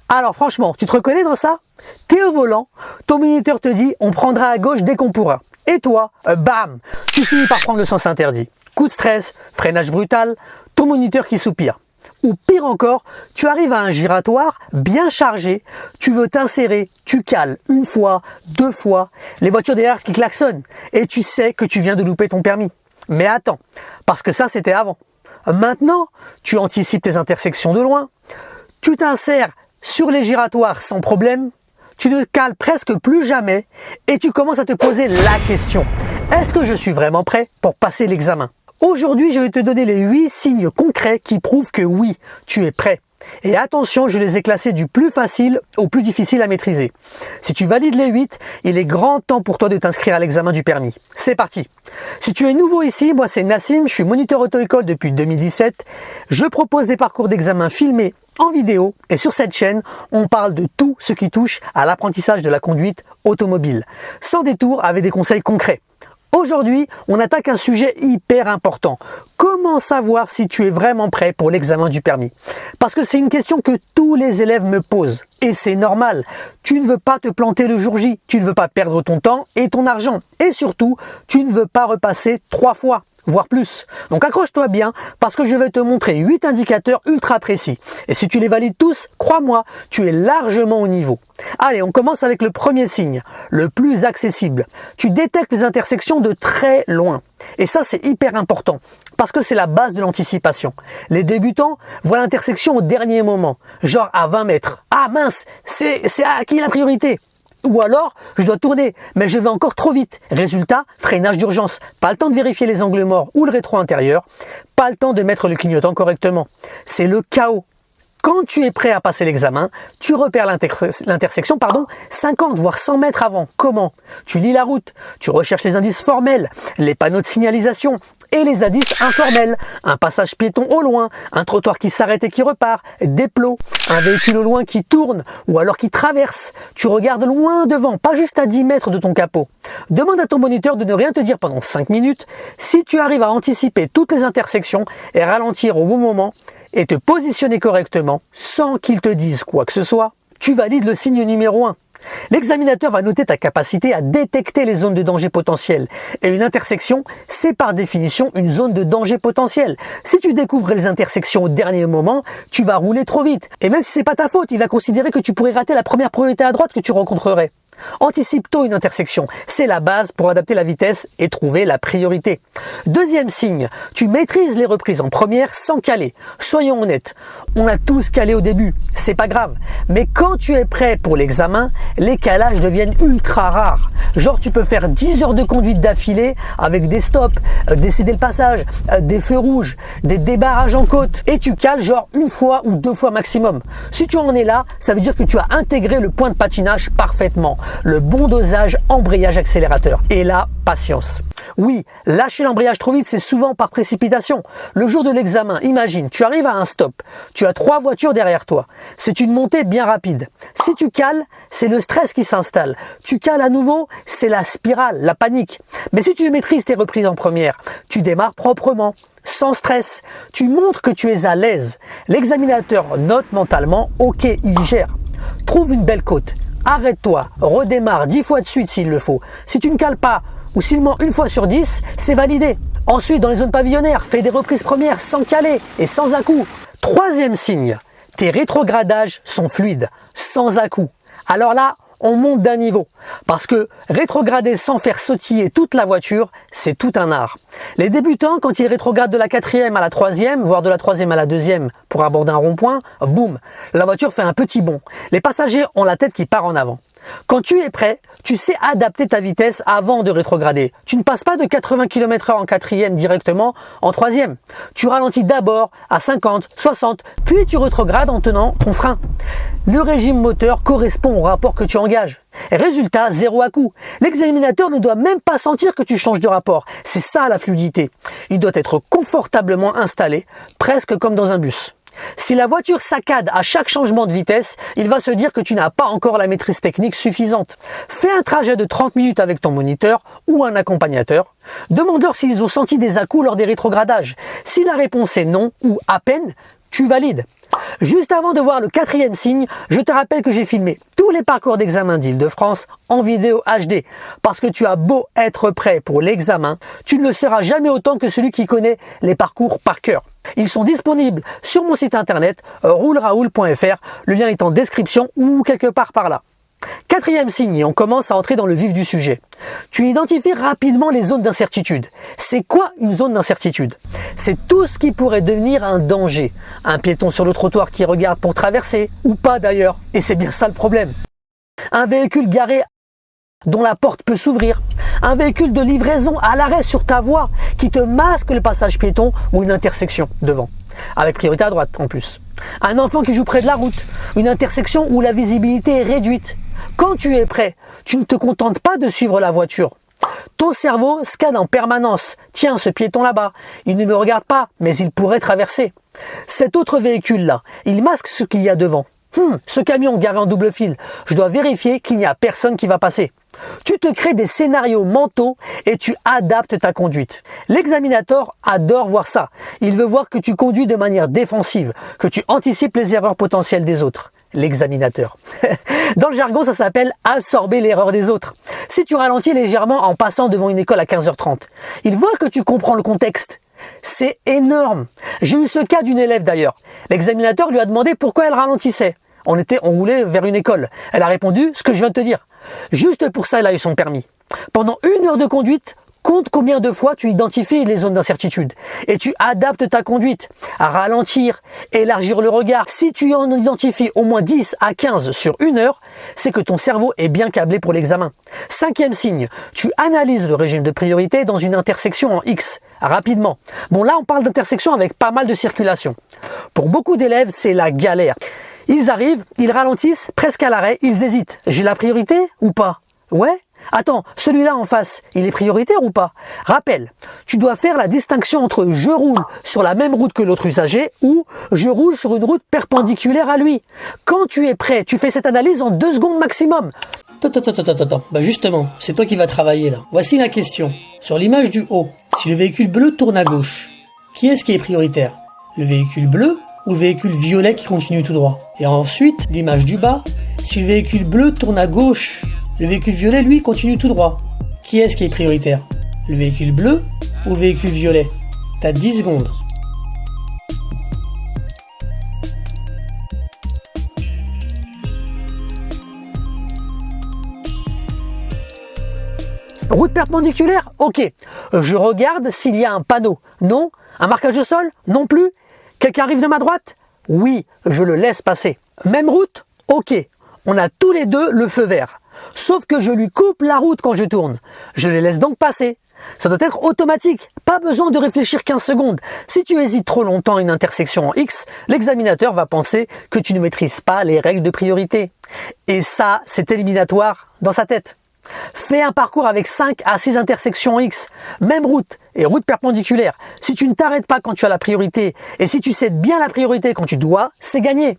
Alors franchement, tu te reconnais dans ça? T'es au volant, ton moniteur te dit on prendra à gauche dès qu'on pourra. Et toi, bam, tu finis par prendre le sens interdit. Coup de stress, freinage brutal, ton moniteur qui soupire. Ou pire encore, tu arrives à un giratoire bien chargé, tu veux t'insérer, tu cales une fois, deux fois, les voitures derrière qui klaxonnent et tu sais que tu viens de louper ton permis. Mais attends, parce que ça c'était avant. Maintenant, tu anticipes tes intersections de loin, tu t'insères sur les giratoires sans problème, tu ne cales presque plus jamais et tu commences à te poser la question. Est-ce que je suis vraiment prêt pour passer l'examen? Aujourd'hui, je vais te donner les 8 signes concrets qui prouvent que oui, tu es prêt. Et attention, je les ai classés du plus facile au plus difficile à maîtriser. Si tu valides les 8, il est grand temps pour toi de t'inscrire à l'examen du permis. C'est parti. Si tu es nouveau ici, moi c'est Nassim, je suis moniteur auto-école depuis 2017. Je propose des parcours d'examen filmés en vidéo et sur cette chaîne, on parle de tout ce qui touche à l'apprentissage de la conduite automobile. Sans détour, avec des conseils concrets. Aujourd'hui, on attaque un sujet hyper important. Comment savoir si tu es vraiment prêt pour l'examen du permis? Parce que c'est une question que tous les élèves me posent. Et c'est normal. Tu ne veux pas te planter le jour J. Tu ne veux pas perdre ton temps et ton argent. Et surtout, tu ne veux pas repasser 3 fois. Voire plus. Donc accroche-toi bien parce que je vais te montrer 8 indicateurs ultra précis. Et si tu les valides tous, crois-moi, tu es largement au niveau. Allez, on commence avec le premier signe, le plus accessible. Tu détectes les intersections de très loin. Et ça, c'est hyper important parce que c'est la base de l'anticipation. Les débutants voient l'intersection au dernier moment, genre à 20 mètres. Ah mince, c'est à qui la priorité? Ou alors, je dois tourner, mais je vais encore trop vite. Résultat, freinage d'urgence. Pas le temps de vérifier les angles morts ou le rétro intérieur. Pas le temps de mettre le clignotant correctement. C'est le chaos. Quand tu es prêt à passer l'examen, tu repères l'intersection 50 voire 100 mètres avant. Comment? Tu lis la route, tu recherches les indices formels, les panneaux de signalisation et les indices informels. Un passage piéton au loin, un trottoir qui s'arrête et qui repart, des plots, un véhicule au loin qui tourne ou alors qui traverse. Tu regardes loin devant, pas juste à 10 mètres de ton capot. Demande à ton moniteur de ne rien te dire pendant 5 minutes. Si tu arrives à anticiper toutes les intersections et ralentir au bon moment, et te positionner correctement sans qu'il te dise quoi que ce soit, tu valides le signe numéro 1. L'examinateur va noter ta capacité à détecter les zones de danger potentiel. Et une intersection, c'est par définition une zone de danger potentiel. Si tu découvres les intersections au dernier moment, tu vas rouler trop vite. Et même si c'est pas ta faute, il va considérer que tu pourrais rater la première priorité à droite que tu rencontrerais. Anticipe tôt une intersection, c'est la base pour adapter la vitesse et trouver la priorité. Deuxième signe, tu maîtrises les reprises en première sans caler. Soyons honnêtes, on a tous calé au début, c'est pas grave. Mais quand tu es prêt pour l'examen, les calages deviennent ultra rares. Genre tu peux faire 10 heures de conduite d'affilée avec des stops, décéder le passage, des feux rouges, des débarrages en côte et tu cales genre une fois ou 2 fois maximum. Si tu en es là, ça veut dire que tu as intégré le point de patinage parfaitement. Le bon dosage embrayage-accélérateur. Et là, patience. Oui, lâcher l'embrayage trop vite, c'est souvent par précipitation. Le jour de l'examen, imagine, tu arrives à un stop. Tu as 3 voitures derrière toi. C'est une montée bien rapide. Si tu cales, c'est le stress qui s'installe. Tu cales à nouveau, c'est la spirale, la panique. Mais si tu maîtrises tes reprises en première, tu démarres proprement, sans stress. Tu montres que tu es à l'aise. L'examinateur note mentalement, ok, il gère. Trouve une belle côte. Arrête-toi, redémarre 10 fois de suite s'il le faut. Si tu ne cales pas ou seulement une fois sur 10, c'est validé. Ensuite, dans les zones pavillonnaires, fais des reprises premières sans caler et sans à-coup. Troisième signe, tes rétrogradages sont fluides, sans à-coup. Alors là, on monte d'un niveau. Parce que rétrograder sans faire sautiller toute la voiture, c'est tout un art. Les débutants, quand ils rétrogradent de la 4e à la 3e, voire de la 3e à la 2e pour aborder un rond-point, boum, la voiture fait un petit bond. Les passagers ont la tête qui part en avant. Quand tu es prêt, tu sais adapter ta vitesse avant de rétrograder. Tu ne passes pas de 80 km/h en 4e directement en 3e. Tu ralentis d'abord à 50, 60, puis tu rétrogrades en tenant ton frein. Le régime moteur correspond au rapport que tu engages. Résultat, 0 à-coup. L'examinateur ne doit même pas sentir que tu changes de rapport. C'est ça la fluidité. Il doit être confortablement installé, presque comme dans un bus. Si la voiture saccade à chaque changement de vitesse, il va se dire que tu n'as pas encore la maîtrise technique suffisante. Fais un trajet de 30 minutes avec ton moniteur ou un accompagnateur. Demande-leur s'ils ont senti des à-coups lors des rétrogradages. Si la réponse est non ou à peine, tu valides. Juste avant de voir le 4e signe, je te rappelle que j'ai filmé tous les parcours d'examen d'Île-de-France en vidéo HD. Parce que tu as beau être prêt pour l'examen, tu ne le seras jamais autant que celui qui connaît les parcours par cœur. Ils sont disponibles sur mon site internet rouleraoul.fr, le lien est en description ou quelque part par là. 4e signe, et on commence à entrer dans le vif du sujet. Tu identifies rapidement les zones d'incertitude. C'est quoi une zone d'incertitude? C'est tout ce qui pourrait devenir un danger. Un piéton sur le trottoir qui regarde pour traverser, ou pas d'ailleurs. Et c'est bien ça le problème. Un véhicule garé dont la porte peut s'ouvrir. Un véhicule de livraison à l'arrêt sur ta voie qui te masque le passage piéton ou une intersection devant. Avec priorité à droite en plus. Un enfant qui joue près de la route. Une intersection où la visibilité est réduite. Quand tu es prêt, tu ne te contentes pas de suivre la voiture. Ton cerveau scanne en permanence. Tiens, ce piéton là-bas, il ne me regarde pas, mais il pourrait traverser. Cet autre véhicule-là, il masque ce qu'il y a devant. Ce camion garé en double fil, je dois vérifier qu'il n'y a personne qui va passer. Tu te crées des scénarios mentaux et tu adaptes ta conduite. L'examinateur adore voir ça. Il veut voir que tu conduis de manière défensive, que tu anticipes les erreurs potentielles des autres. L'examinateur. Dans le jargon, ça s'appelle absorber l'erreur des autres. Si tu ralentis légèrement en passant devant une école à 15h30, il voit que tu comprends le contexte. C'est énorme. J'ai eu ce cas d'une élève d'ailleurs. L'examinateur lui a demandé pourquoi elle ralentissait. On roulait vers une école. Elle a répondu ce que je viens de te dire. Juste pour ça, elle a eu son permis. Pendant 1 heure de conduite, compte combien de fois tu identifies les zones d'incertitude et tu adaptes ta conduite à ralentir, élargir le regard. Si tu en identifies au moins 10 à 15 sur 1 heure, c'est que ton cerveau est bien câblé pour l'examen. 5e signe, tu analyses le régime de priorité dans une intersection en X, rapidement. Bon là, on parle d'intersection avec pas mal de circulation. Pour beaucoup d'élèves, c'est la galère. Ils arrivent, ils ralentissent, presque à l'arrêt, ils hésitent. J'ai la priorité ou pas? Ouais? Attends, celui-là en face, il est prioritaire ou pas? Rappel, tu dois faire la distinction entre je roule sur la même route que l'autre usager ou je roule sur une route perpendiculaire à lui. Quand tu es prêt, tu fais cette analyse en 2 secondes maximum. Attends. Bah justement, c'est toi qui vas travailler là. Voici ma question. Sur l'image du haut, si le véhicule bleu tourne à gauche, qui est-ce qui est prioritaire? Le véhicule bleu ou le véhicule violet qui continue tout droit? Et ensuite, l'image du bas, si le véhicule bleu tourne à gauche, le véhicule violet, lui, continue tout droit. Qui est-ce qui est prioritaire? Le véhicule bleu ou le véhicule violet? T'as 10 secondes. Route perpendiculaire? Ok. Je regarde s'il y a un panneau. Non. Un marquage au sol? Non plus. Quelqu'un arrive de ma droite? Oui, je le laisse passer. Même route? Ok. On a tous les deux le feu vert. Sauf que je lui coupe la route quand je tourne. Je les laisse donc passer. Ça doit être automatique. Pas besoin de réfléchir 15 secondes. Si tu hésites trop longtemps à une intersection en X, l'examinateur va penser que tu ne maîtrises pas les règles de priorité. Et ça, c'est éliminatoire dans sa tête. Fais un parcours avec 5 à 6 intersections en X, même route et route perpendiculaire. Si tu ne t'arrêtes pas quand tu as la priorité et si tu cèdes bien la priorité quand tu dois, c'est gagné.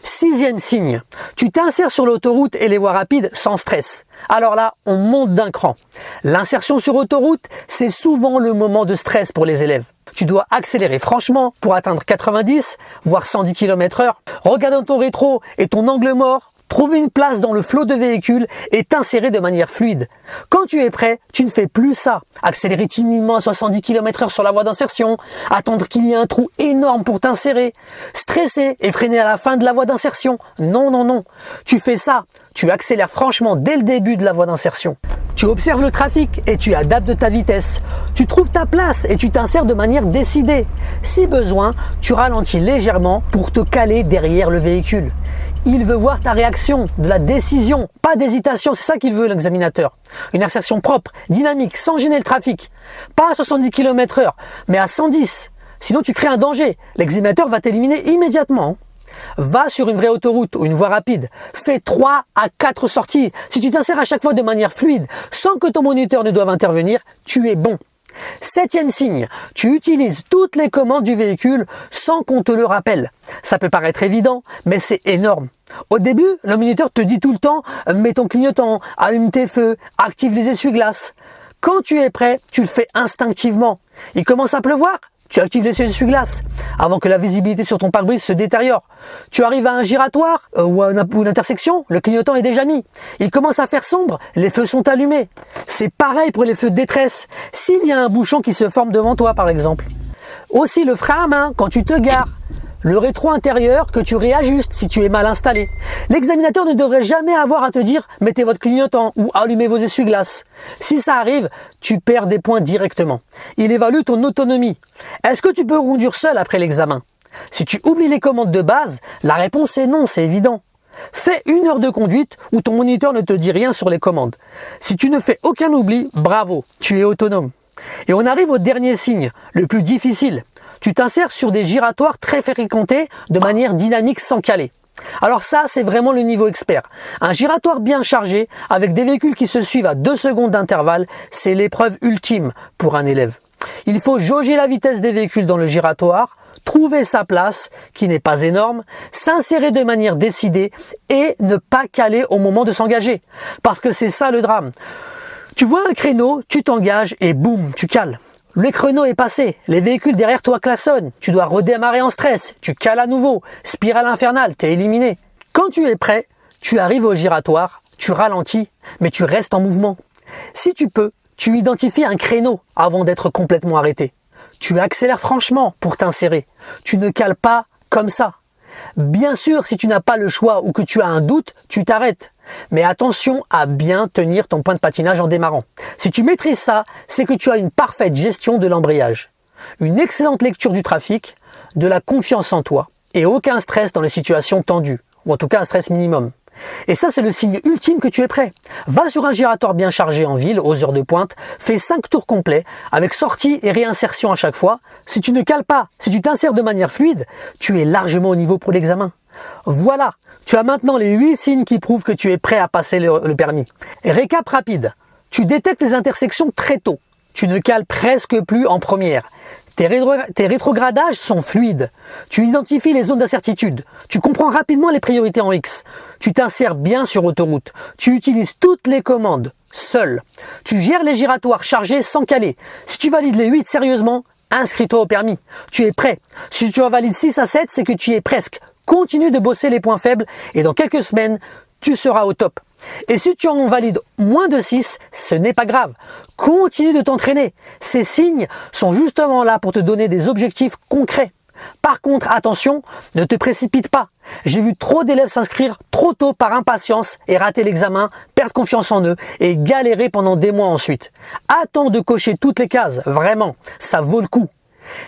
6e signe, tu t'insères sur l'autoroute et les voies rapides sans stress. Alors là, on monte d'un cran. L'insertion sur autoroute, c'est souvent le moment de stress pour les élèves. Tu dois accélérer franchement pour atteindre 90, voire 110 km/h. Regarde dans ton rétro et ton angle mort. Trouver une place dans le flot de véhicules et t'insérer de manière fluide. Quand tu es prêt, tu ne fais plus ça. Accélérer timidement à 70 km/h sur la voie d'insertion, attendre qu'il y ait un trou énorme pour t'insérer, stresser et freiner à la fin de la voie d'insertion. Non. Tu fais ça. Tu accélères franchement dès le début de la voie d'insertion. Tu observes le trafic et tu adaptes ta vitesse. Tu trouves ta place et tu t'insères de manière décidée. Si besoin, tu ralentis légèrement pour te caler derrière le véhicule. Il veut voir ta réaction, de la décision, pas d'hésitation, c'est ça qu'il veut l'examinateur. Une insertion propre, dynamique, sans gêner le trafic. Pas à 70 km/h, mais à 110. Sinon tu crées un danger. L'examinateur va t'éliminer immédiatement. Va sur une vraie autoroute ou une voie rapide. Fais 3 à 4 sorties. Si tu t'insères à chaque fois de manière fluide, sans que ton moniteur ne doive intervenir, tu es bon. 7e signe, tu utilises toutes les commandes du véhicule sans qu'on te le rappelle. Ça peut paraître évident, mais c'est énorme. Au début, le moniteur te dit tout le temps « mets ton clignotant, allume tes feux, active les essuie-glaces ». Quand tu es prêt, tu le fais instinctivement. Il commence à pleuvoir? Tu actives les essuie-glaces avant que la visibilité sur ton pare-brise se détériore. Tu arrives à un giratoire ou à une intersection, le clignotant est déjà mis. Il commence à faire sombre, les feux sont allumés. C'est pareil pour les feux de détresse, s'il y a un bouchon qui se forme devant toi par exemple. Aussi le frein à main quand tu te gares. Le rétro intérieur que tu réajustes si tu es mal installé. L'examinateur ne devrait jamais avoir à te dire « mettez votre clignotant » ou « allumez vos essuie-glaces ». Si ça arrive, tu perds des points directement. Il évalue ton autonomie. Est-ce que tu peux conduire seul après l'examen? Si tu oublies les commandes de base, la réponse est non, c'est évident. Fais 1 heure de conduite où ton moniteur ne te dit rien sur les commandes. Si tu ne fais aucun oubli, bravo, tu es autonome. Et on arrive au dernier signe, le plus difficile. Tu t'insères sur des giratoires très fréquentés de manière dynamique sans caler. Alors ça, c'est vraiment le niveau expert. Un giratoire bien chargé, avec des véhicules qui se suivent à 2 secondes d'intervalle, c'est l'épreuve ultime pour un élève. Il faut jauger la vitesse des véhicules dans le giratoire, trouver sa place, qui n'est pas énorme, s'insérer de manière décidée et ne pas caler au moment de s'engager. Parce que c'est ça le drame. Tu vois un créneau, tu t'engages et boum, tu cales. Le créneau est passé, les véhicules derrière toi klaxonnent, tu dois redémarrer en stress, tu cales à nouveau, spirale infernale, t'es éliminé. Quand tu es prêt, tu arrives au giratoire, tu ralentis, mais tu restes en mouvement. Si tu peux, tu identifies un créneau avant d'être complètement arrêté. Tu accélères franchement pour t'insérer. Tu ne cales pas comme ça. Bien sûr, si tu n'as pas le choix ou que tu as un doute, tu t'arrêtes. Mais attention à bien tenir ton point de patinage en démarrant. Si tu maîtrises ça, c'est que tu as une parfaite gestion de l'embrayage, une excellente lecture du trafic, de la confiance en toi et aucun stress dans les situations tendues, ou en tout cas un stress minimum. Et ça, c'est le signe ultime que tu es prêt. Va sur un giratoire bien chargé en ville, aux heures de pointe, fais 5 tours complets, avec sortie et réinsertion à chaque fois. Si tu ne cales pas, si tu t'insères de manière fluide, tu es largement au niveau pour l'examen. Voilà, tu as maintenant les 8 signes qui prouvent que tu es prêt à passer le permis. Et récap rapide, tu détectes les intersections très tôt. Tu ne cales presque plus en première. Tes rétrogradages sont fluides. Tu identifies les zones d'incertitude. Tu comprends rapidement les priorités en X. Tu t'insères bien sur autoroute. Tu utilises toutes les commandes, seul. Tu gères les giratoires chargés sans caler. Si tu valides les 8 sérieusement, inscris-toi au permis. Tu es prêt. Si tu en valides 6 à 7, c'est que tu y es presque. Continue de bosser les points faibles et dans quelques semaines, tu seras au top. Et si tu en valides moins de 6, ce n'est pas grave. Continue de t'entraîner. Ces signes sont justement là pour te donner des objectifs concrets. Par contre, attention, ne te précipite pas. J'ai vu trop d'élèves s'inscrire trop tôt par impatience et rater l'examen, perdre confiance en eux et galérer pendant des mois ensuite. Attends de cocher toutes les cases, vraiment, ça vaut le coup.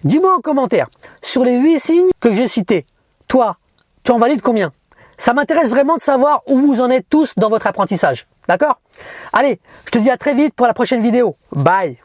Dis-moi en commentaire, sur les 8 signes que j'ai cités, toi, tu en valides combien ? Ça m'intéresse vraiment de savoir où vous en êtes tous dans votre apprentissage. D'accord ? Allez, je te dis à très vite pour la prochaine vidéo. Bye !